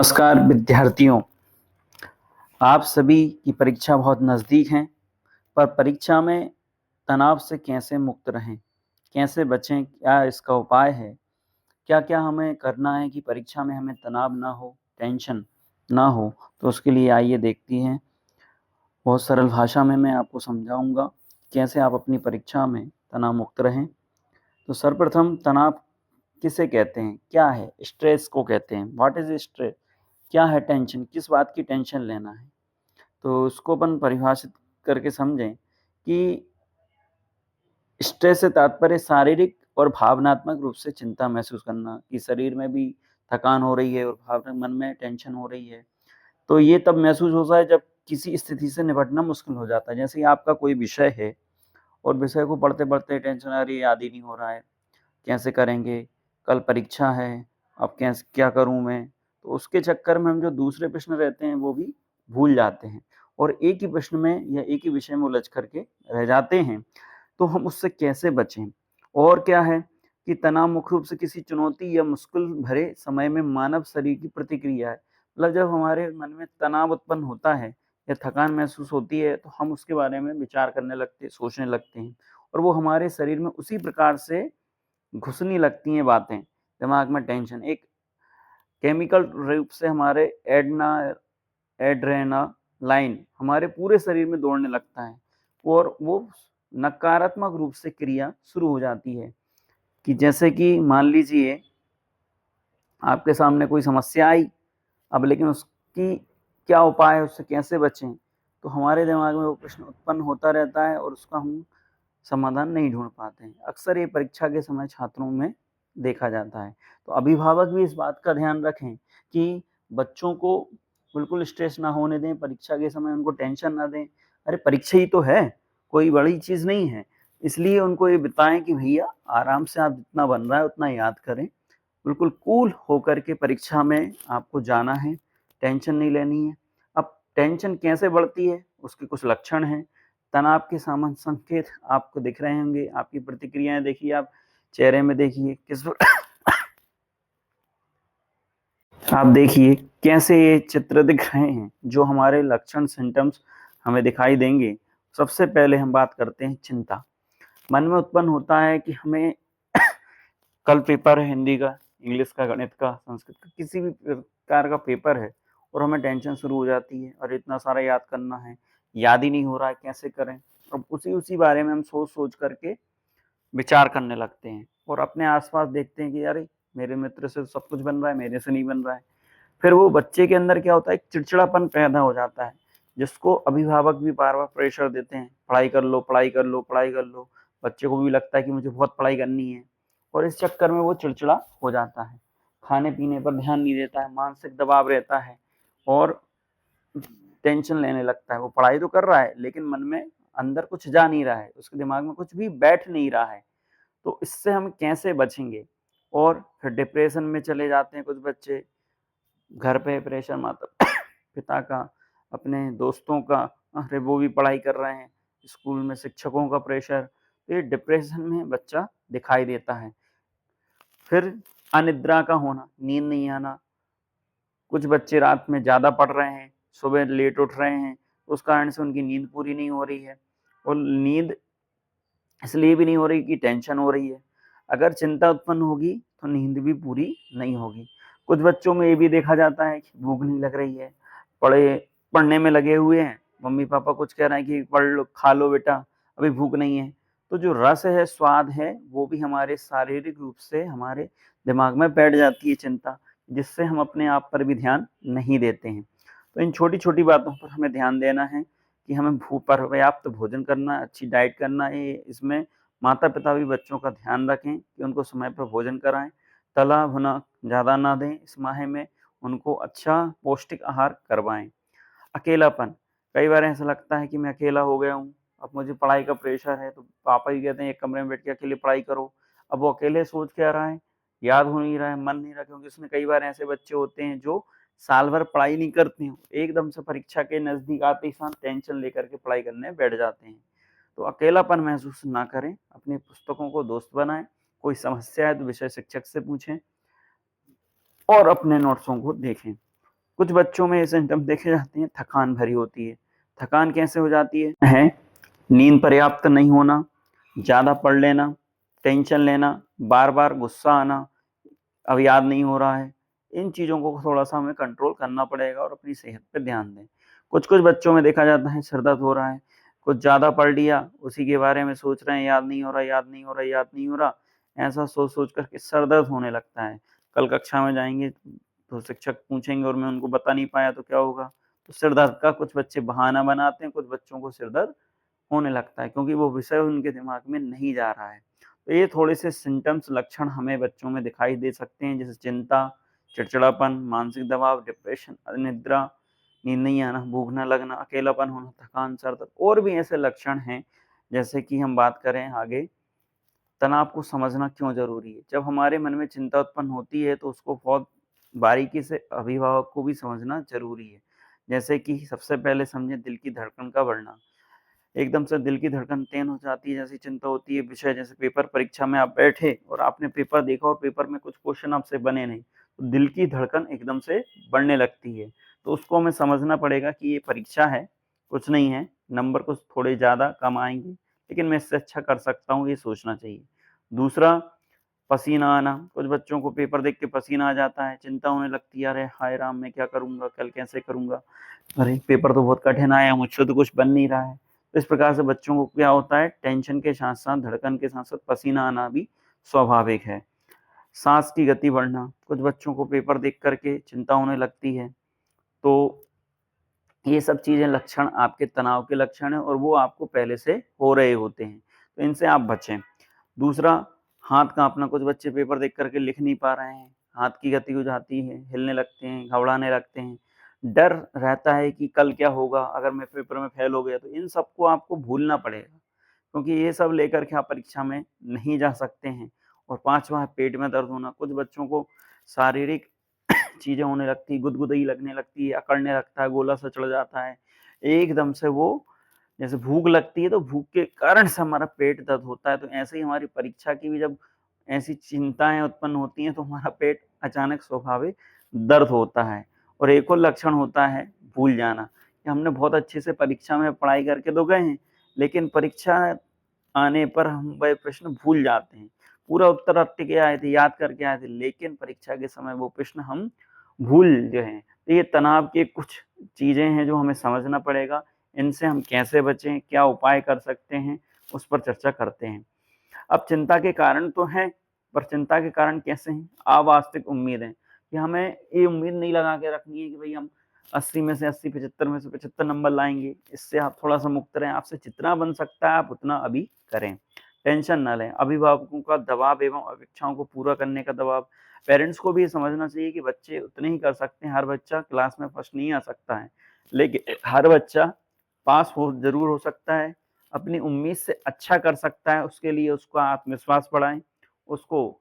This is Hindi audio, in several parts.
नमस्कार विद्यार्थियों, आप सभी की परीक्षा बहुत नज़दीक है, पर परीक्षा में तनाव से कैसे मुक्त रहें, कैसे बचें, क्या इसका उपाय है, क्या-क्या हमें करना है कि परीक्षा में हमें तनाव ना हो, टेंशन ना हो, तो उसके लिए आइए देखते हैं। बहुत सरल भाषा में मैं आपको समझाऊँगा, कैसे आप अपनी परीक्षा में तनाव मुक्त रहें। तो सर्वप्रथम तनाव किसे कहते हैं? क्या है? स्ट्रेस को कहते हैं। What is stress? क्या है टेंशन? किस बात की टेंशन लेना है? तो उसको अपन परिभाषित करके समझें कि स्ट्रेस से तात्पर्य शारीरिक और भावनात्मक रूप से चिंता महसूस करना कि शरीर में भी थकान हो रही है और भावना मन में टेंशन हो रही है। तो ये तब महसूस होता है जब किसी स्थिति से निपटना मुश्किल हो जाता है। जैसे आपका कोई विषय है और विषय को पढ़ते-पढ़ते टेंशन आ रही है, याद ही नहीं हो रहा है, कैसे करेंगे? कल परीक्षा है, अब क्या करूँ मैं? तो उसके चक्कर में हम जो दूसरे प्रश्न रहते हैं वो भी भूल जाते हैं और एक ही प्रश्न में या एक ही विषय में उलझ करके रह जाते हैं। तो हम उससे कैसे बचें? और क्या है कि तनाव मुख्य रूप से किसी चुनौती या मुश्किल भरे समय में मानव शरीर की प्रतिक्रिया है। मतलब जब हमारे मन में तनाव उत्पन्न होता है या थकान महसूस होती है तो हम उसके बारे में विचार करने लगते हैं, सोचने लगते हैं और वो हमारे शरीर में उसी प्रकार से घुसने लगती हैं बातें, दिमाग में टेंशन एक केमिकल रूप से हमारे एड्रेनालाइन हमारे पूरे शरीर में दौड़ने लगता है और वो नकारात्मक रूप से क्रिया शुरू हो जाती है कि जैसे कि मान लीजिए आपके सामने कोई समस्या आई, अब लेकिन उसकी क्या उपाय है, उससे कैसे बचें? तो हमारे दिमाग में वो प्रश्न उत्पन्न होता रहता है और उसका हम समाधान नहीं ढूँढ पाते हैं। अक्सर ये परीक्षा के समय छात्रों में देखा जाता है। तो अभिभावक भी इस बात का ध्यान रखें कि बच्चों को बिल्कुल स्ट्रेस ना होने दें, परीक्षा के समय उनको टेंशन ना दें। अरे परीक्षा ही तो है, कोई बड़ी चीज़ नहीं है। इसलिए उनको ये बताएँ कि भैया आराम से आप जितना बन रहा है उतना याद करें। बिल्कुल कूल होकर के परीक्षा में आपको जाना है, टेंशन नहीं लेनी है। अब टेंशन कैसे बढ़ती है, उसके कुछ लक्षण हैं। तनाव के सामान्य संकेत आपको दिख रहे होंगे, आपकी प्रतिक्रियाएँ देखिए आप, चेहरे में देखिए किस आप देखिए कैसे ये चित्र दिख रहे हैं, जो हमारे लक्षण सिम्पटम्स हमें दिखाई देंगे। सबसे पहले हम बात करते हैं चिंता। मन में उत्पन्न होता है कि हमें कल पेपर है हिंदी का, इंग्लिश का, गणित का, संस्कृत का, किसी भी प्रकार का पेपर है और हमें टेंशन शुरू हो जाती है और इतना सारा याद करना है, याद ही नहीं हो रहा है, कैसे करें? अब उसी बारे में हम सोच-सोच करके विचार करने लगते हैं और अपने आस-पास देखते हैं कि अरे! मेरे मित्र से सब कुछ बन रहा है, मेरे से नहीं बन रहा है। फिर वो बच्चे के अंदर क्या होता है, एक चिड़चिड़ापन पैदा हो जाता है, जिसको अभिभावक भी बार-बार प्रेशर देते हैं, पढ़ाई कर लो, पढ़ाई कर लो, पढ़ाई कर लो। बच्चे को भी लगता है कि मुझे बहुत पढ़ाई करनी है और इस चक्कर में वो चिड़चिड़ा हो जाता है। खाने-पीने पर ध्यान नहीं देता है, मानसिक दबाव रहता है और टेंशन लेने लगता है। वो पढ़ाई तो कर रहा है, लेकिन मन में अंदर कुछ जा नहीं रहा है, उसके दिमाग में कुछ भी बैठ नहीं रहा है। तो इससे हम कैसे बचेंगे? और फिर डिप्रेशन में चले जाते हैं कुछ बच्चे, घर पे प्रेशर माता-पिता का, अपने दोस्तों का, अरे वो भी पढ़ाई कर रहे हैं, स्कूल में शिक्षकों का प्रेशर, तो ये डिप्रेशन में बच्चा दिखाई देता है। फिर अनिद्रा का होना, नींद नहीं आना, कुछ बच्चे रात में ज़्यादा पढ़ रहे हैं, सुबह लेट उठ रहे हैं, उस कारण से उनकी नींद पूरी नहीं हो रही है और नींद इसलिए भी नहीं हो रही कि टेंशन हो रही है। अगर चिंता उत्पन्न होगी, तो नींद भी पूरी नहीं होगी। कुछ बच्चों में ये भी देखा जाता है कि भूख नहीं लग रही है, पढ़ने में लगे हुए हैं, मम्मी-पापा कुछ कह रहे हैं कि पढ़ लो, खा लो बेटा, अभी भूख नहीं है। तो जो रस है, स्वाद है, वो भी हमारे शारीरिक रूप से हमारे दिमाग में बैठ जाती है चिंता, जिससे हम अपने आप पर भी ध्यान नहीं देते हैं। तो इन छोटी-छोटी बातों पर हमें ध्यान देना है कि हमें पर्याप्त भोजन करना है, अच्छी डाइट करना है। इसमें माता-पिता भी बच्चों का ध्यान रखें कि उनको समय पर भोजन कराएँ, तला-भुना ज़्यादा ना दें इस माह में, उनको अच्छा पौष्टिक आहार करवाएँ। अकेलापन, कई बार ऐसा लगता है कि मैं अकेला हो गया हूँ, अब मुझे पढ़ाई का प्रेशर है, तो पापा ही कहते हैं एक कमरे में बैठ के अकेले पढ़ाई करो। अब वो अकेले सोच क्या रहा है, याद हो नहीं रहा है, मन नहीं रहा, क्योंकि उसमें कई बार ऐसे बच्चे होते हैं जो साल भर पढ़ाई नहीं करते हैं, एकदम से परीक्षा के नज़दीक आते ही साथ टेंशन लेकर के पढ़ाई करने बैठ जाते हैं। तो अकेलापन महसूस ना करें, अपनी पुस्तकों को दोस्त बनाएँ, कोई समस्या है तो विषय शिक्षक से पूछें और अपने नोट्सों को देखें। कुछ बच्चों में ये सिम्पटम देखे जाते हैं, थकान भरी होती है। थकान कैसे हो जाती है? नींद पर्याप्त नहीं होना, ज़्यादा पढ़ लेना, टेंशन लेना, बार-बार गुस्सा आना, अब याद नहीं हो रहा है। इन चीज़ों को थोड़ा-सा हमें कंट्रोल करना पड़ेगा और अपनी सेहत पे ध्यान दें। कुछ-कुछ बच्चों में देखा जाता है सिर दर्द हो रहा है, कुछ ज़्यादा पढ़ लिया, उसी के बारे में सोच रहे हैं, याद नहीं हो रहा, याद नहीं हो रहा, याद नहीं हो रहा। ऐसा सोच-सोच कर के सर दर्द होने लगता है। कल कक्षा में जाएँगे तो शिक्षक पूछेंगे और मैं उनको बता नहीं पाया तो क्या होगा? तो सिर दर्द का कुछ बच्चे बहाना बनाते हैं, कुछ बच्चों को सिर दर्द होने लगता है क्योंकि वो विषय उनके दिमाग में नहीं जा रहा है। तो ये थोड़े-से सिम्पटम्स लक्षण हमें बच्चों में दिखाई दे सकते हैं जैसे चिंता, चिड़चिड़ापन, मानसिक दबाव, डिप्रेशन, अनिद्रा, नींद नहीं आना, भूख न लगना, अकेलापन होना, थकान, सर दर्द और भी ऐसे लक्षण हैं जैसे कि हम बात करें आगे, तनाव को समझना क्यों ज़रूरी है। जब हमारे मन में चिंता उत्पन्न होती है तो उसको बहुत बारीकी से अभिभावक को भी समझना ज़रूरी है। जैसे कि सबसे पहले समझें दिल की धड़कन का बढ़ना। एकदम से दिल की धड़कन तेज़ हो जाती है, जैसी चिंता होती है, विषय जैसे पेपर परीक्षा में आप बैठे और आपने पेपर देखा और पेपर में कुछ क्वेश्चन आपसे बने नहीं, तो दिल की धड़कन एकदम से बढ़ने लगती है। तो उसको हमें समझना पड़ेगा कि ये परीक्षा है, कुछ नहीं है, नंबर कुछ थोड़े ज़्यादा कम आएँगे, लेकिन मैं इससे अच्छा कर सकता हूँ, ये सोचना चाहिए। दूसरा, पसीना आना, कुछ बच्चों को पेपर देख के पसीना आ जाता है, चिंता होने लगती है, अरे हाय राम! मैं क्या करूँगा, कल कैसे करूँगा? अरे! पेपर तो बहुत कठिन आया, मुझसे तो कुछ बन नहीं रहा है। तो इस प्रकार से बच्चों को क्या होता है, टेंशन के साथ-साथ, धड़कन के साथ-साथ पसीना आना भी स्वाभाविक है। साँस की गति बढ़ना, कुछ बच्चों को पेपर देख कर के चिंता होने लगती है, तो ये सब चीज़ें लक्षण आपके तनाव के लक्षण हैं और वो आपको पहले से हो रहे होते हैं, तो इनसे आप बचें। दूसरा, हाथ काँपना, कुछ बच्चे पेपर देख कर के लिख नहीं पा रहे हैं, हाथ की गति हो जाती है, हिलने लगते हैं, घबराने लगते हैं। डर रहता है कि कल क्या होगा अगर मैं पेपर में फेल हो गया तो, इन सबको आपको भूलना पड़ेगा, क्योंकि ये सब लेकर के आप परीक्षा में नहीं जा सकते हैं। और 5वां है पेट में दर्द होना, कुछ बच्चों को शारीरिक चीज़ें होने लगती हैं, गुदगुदी लगने लगती है, अकड़ने लगता है, गोला-सा चढ़ जाता है। एकदम से वो जैसे भूख लगती है तो भूख के कारण से हमारा पेट दर्द होता है, तो ऐसे ही हमारी परीक्षा की भी जब ऐसी चिंताएँ उत्पन्न होती हैं तो हमारा पेट अचानक स्वाभाविक दर्द होता है। और एक और लक्षण होता है भूल जाना, कि हमने बहुत अच्छे से परीक्षा में पढ़ाई करके तो गए हैं, लेकिन परीक्षा आने पर हम वह प्रश्न भूल जाते हैं। पूरा उत्तर रट के आए थे, याद करके आए थे, लेकिन परीक्षा के समय वो प्रश्न हम भूल गए हैं। तो ये तनाव के कुछ चीज़ें हैं जो हमें समझना पड़ेगा। इनसे हम कैसे बचें, क्या उपाय कर सकते हैं, उस पर चर्चा करते हैं। अब चिंता के कारण तो हैं, पर चिंता के कारण कैसे हैं? अवास्तविक उम्मीदें, कि हमें ये उम्मीद नहीं लगा के रखनी है कि भई हम 80 में से 80, 75 में से 75 नंबर लाएँगे। इससे आप थोड़ा-सा मुक्त रहें, आपसे जितना बन सकता है आप उतना अभी करें। टेंशन ना लें, अभिभावकों का दबाव एवं अपेक्षाओं को पूरा करने का दबाव, पेरेंट्स को भी ये समझना चाहिए कि बच्चे उतने ही कर सकते हैं, हर बच्चा क्लास में फर्स्ट नहीं आ सकता है। लेकिन हर बच्चा पास हो ज़रूर हो सकता है, अपनी उम्मीद से अच्छा कर सकता है, उसके लिए उसका आत्मविश्वास बढ़ाएँ, उसको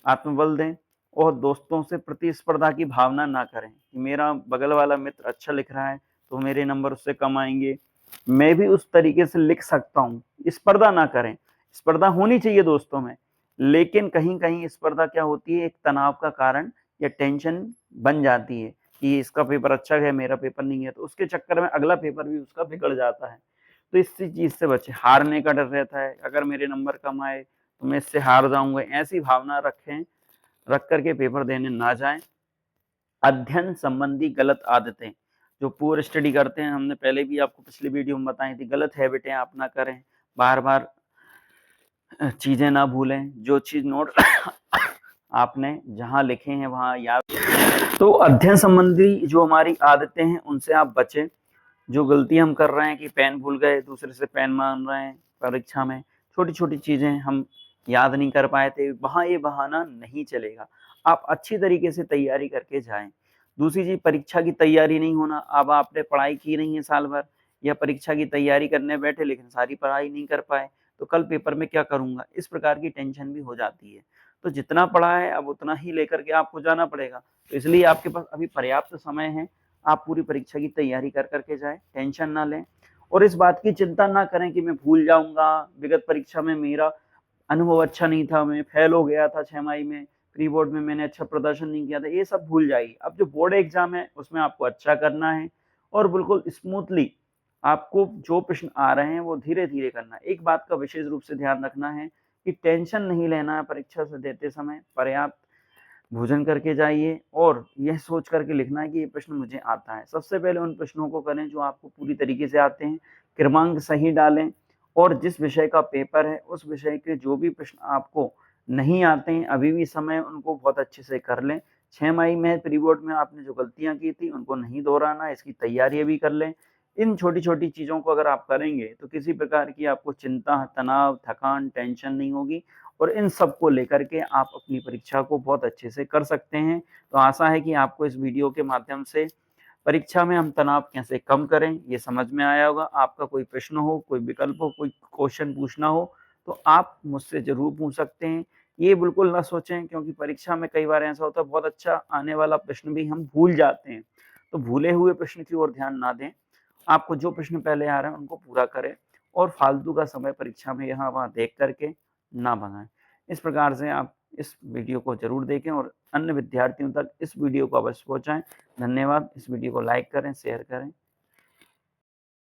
आत्मबल दें और दोस्तों से प्रतिस्पर्धा की भावना ना करें कि मेरा बगल वाला मित्र अच्छा लिख रहा है, तो मेरे नंबर उससे कम आएँगे, मैं भी उस तरीके से लिख सकता हूँ। स्पर्धा ना करें, स्पर्धा होनी चाहिए दोस्तों में, लेकिन कहीं-कहीं स्पर्धा क्या होती है, एक तनाव का कारण या टेंशन बन जाती है कि इसका पेपर अच्छा गया, मेरा पेपर नहीं गया, तो उसके चक्कर में अगला पेपर भी उसका बिगड़ जाता है। तो इस चीज़ से बचें, हारने का डर रहता है, अगर मेरे नंबर कम आए, तो मैं इससे हार जाऊँगा, ऐसी भावना रख कर के पेपर देने ना जाएँ। अध्ययन संबंधी गलत आदतें, जो पुअर स्टडी करते हैं, हमने पहले भी आपको पिछली वीडियो में बताई थी, गलत हैबिटें आप ना करें, बार-बार चीज़ें ना भूलें, जो चीज़ नोट आपने जहाँ लिखे हैं वहाँ याद, तो अध्ययन संबंधी जो हमारी आदतें हैं, उनसे आप बचें। जो गलती हम कर रहे हैं कि पेन भूल गए, दूसरे से पेन माँग रहे हैं परीक्षा में, छोटी-छोटी चीज़ें हम याद नहीं कर पाए थे, वहाँ ये बहाना नहीं चलेगा। आप अच्छी तरीके से तैयारी करके जाएँ। दूसरी चीज़, परीक्षा की तैयारी नहीं होना, अब आपने पढ़ाई की नहीं है साल भर या परीक्षा की तैयारी करने बैठे लेकिन सारी पढ़ाई नहीं कर पाए, तो कल पेपर में क्या करूँगा? इस प्रकार की टेंशन भी हो जाती है। तो जितना पढ़ा है अब उतना ही लेकर के आपको जाना पड़ेगा। तो इसलिए आपके पास अभी पर्याप्त समय है, आप पूरी परीक्षा की तैयारी कर के जाएँ, टेंशन ना लें और इस बात की चिंता ना करें कि मैं भूल जाऊँगा, विगत परीक्षा में मेरा अनुभव अच्छा नहीं था, मैं फेल हो गया था छमाही में, प्री बोर्ड में मैंने अच्छा प्रदर्शन नहीं किया था, ये सब भूल जाइए। अब जो बोर्ड एग्ज़ाम है उसमें आपको अच्छा करना है और बिल्कुल स्मूथली आपको जो प्रश्न आ रहे हैं वो धीरे-धीरे करना है। एक बात का विशेष रूप से ध्यान रखना है कि टेंशन नहीं लेना है परीक्षा से देते समय, पर्याप्त भोजन करके जाइए और यह सोच करके लिखना है कि ये प्रश्न मुझे आता है। सबसे पहले उन प्रश्नों को करें जो आपको पूरी तरीके से आते हैं, क्रमांक सही डालें और जिस विषय का पेपर है, उस विषय के जो भी प्रश्न आपको नहीं आते हैं, अभी भी समय है उनको बहुत अच्छे से कर लें। 6 मई में प्री बोर्ड में आपने जो गलतियाँ की थी, उनको नहीं दोहराना, इसकी तैयारी अभी कर लें। इन छोटी-छोटी चीज़ों को अगर आप करेंगे, तो किसी प्रकार की आपको चिंता, तनाव, थकान, टेंशन नहीं होगी और इन सब को लेकर के आप अपनी परीक्षा को बहुत अच्छे से कर सकते हैं। तो आशा है कि आपको इस वीडियो के माध्यम से परीक्षा में हम तनाव कैसे कम करें, ये समझ में आया होगा। आपका कोई प्रश्न हो, कोई विकल्प हो, कोई क्वेश्चन पूछना हो, तो आप मुझसे ज़रूर पूछ सकते हैं। ये बिल्कुल ना सोचें क्योंकि परीक्षा में कई बार ऐसा होता है बहुत अच्छा आने वाला प्रश्न भी हम भूल जाते हैं। तो भूले हुए प्रश्न की ओर ध्यान ना दें। आपको जो प्रश्न पहले आ रहे हैं उनको पूरा करें और फालतू का समय परीक्षा में यहाँ-वहाँ देख कर के ना भगाएँ। इस प्रकार से आप इस वीडियो को ज़रूर देखें और अन्य विद्यार्थियों तक इस वीडियो को अवश्य पहुँचाएँ। धन्यवाद। इस वीडियो को लाइक करें, शेयर करें।